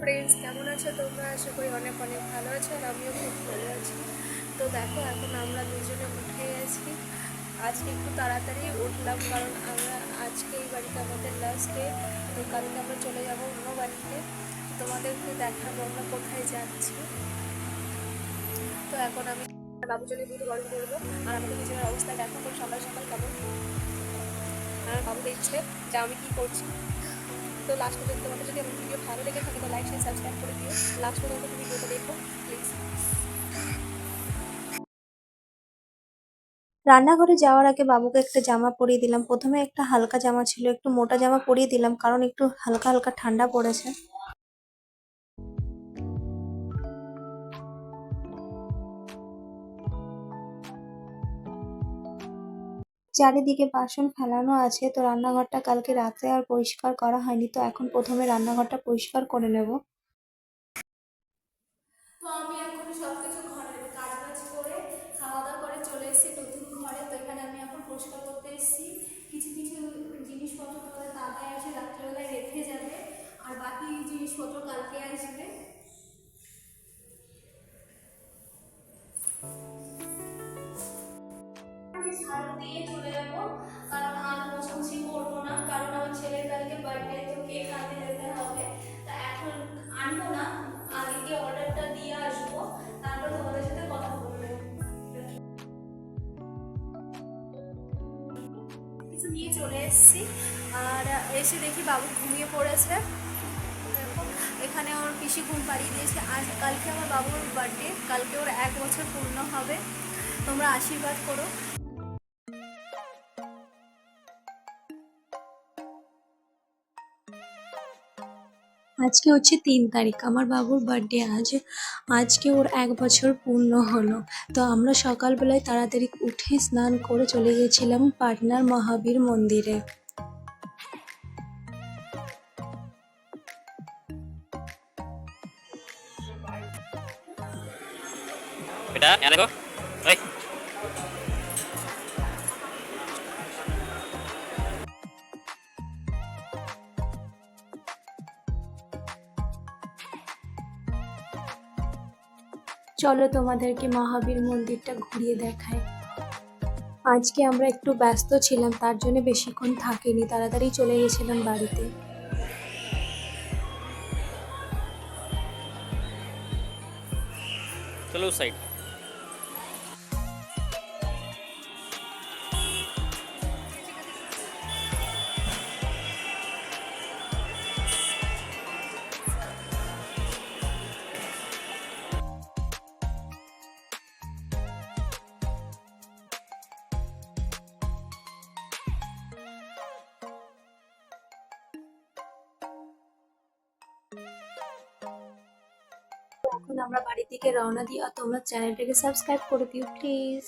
Friends, কেমন আছো তোমরা? আশা করি অনেক অনেক ভালো আছো, আর আমিও খুব ভালো আছি। তো দেখো, এখন আমরা দুজনে উঠে গেছি। আজকে একটু তাড়াতাড়ি উঠলাম, কারণ আমরা আজকে এই বাড়িতে আমাদের লাস্ট ডে। তো কালকে আমরা চলে যাবো অন্য বাড়িতে। তোমাদেরকে দেখাবো আমরা কোথায় যাচ্ছি। তো এখন আমি বাবু চলে দুধ গরম করবো, আর আমাদের নিজের অবস্থা দেখো খুব সকাল সকাল কেমন। আর বাবু দেখছে যে আমি কী করছি। তো লাস্ট পর্যন্ত তোমাদের যদি আমার ভিডিও ভালো লেগে থাকে তো লাইক শেয়ার সাবস্ক্রাইব করে দিও। লাস্ট পর্যন্ত ভিডিওটা দেখো প্লিজ। রান্নাঘরে যাওয়ার আগে বাবুকে একটা জামা পরিয়ে দিলাম। প্রথমে একটা হালকা জামা ছিল, একটু মোটা জামা পরিয়ে দিলাম কারণ একটু হালকা হালকা ঠান্ডা পড়েছে। চারিদিকে বাসন ফেলানো আছে, তো রান্নাঘরটা কালকে রাতে আর পরিষ্কার করা হয়নি, তো এখন প্রথমে রান্নাঘরটা পরিষ্কার করে নেব। তো আমি এখন সবকিছু ঘরের কাজ বাজ করে খাওয়া দাওয়া করে চলে এসেছি নতুন ঘরে। তো এখানে আমি এখন পরিষ্কার করতে এসেছি। কিছু কিছু জিনিসপত্র তোমাদের দাদাই আছে রাত্রেবেলায় রেখে যাবে, আর বাকি জিনিসপত্র কালকে আসবে। আমি ঝাড়ু দিয়ে চলে যাবো, কারণ আর মোছামুছি করবো না, কারণ আমার ছেলের কালকে বার্থডে, তো কেক আনতে যেতে হবে। তা এখন আনবো না, আগে গিয়ে অর্ডারটা দিয়ে আসবো, তারপর তোমাদের সাথে কথা বলবো। কিছু নিয়ে চলে এসেছি, আর এসে দেখি বাবু ঘুমিয়ে পড়েছে। দেখো, এখানে ওর পিসি ঘুম পাড়িয়ে দিয়েছে। আজ কালকে আমার বাবুর বার্থডে, কালকে ওর 1 বছর পূর্ণ হবে। তোমরা আশীর্বাদ করো। আজকে হচ্ছে 3 তারিখ, আমার বাবুর বার্থডে আজ। আজকে ওর 1 বছর পূর্ণ হলো। তো আমরা সকালবেলায় তাড়াতাড়ি উঠে স্নান করে চলে গেছিলাম পাটনার মহাবীর মন্দিরে। बेटा यहाँ देखो। ओए চলো তোমাদেরকে মহাবীর মন্দিরটা ঘুরিয়ে দেখায়। আজকে আমরা একটু ব্যস্ত ছিলাম, তার জন্য বেশিক্ষণ থাকিনি, তাড়াতাড়ি চলে গেছিলাম বাড়িতে। चलो उस साइड। এখন আমরা বাড়ির দিকে রওনা দিই, আর তোমরা চ্যানেলটাকে সাবস্ক্রাইব করে দিও প্লিজ।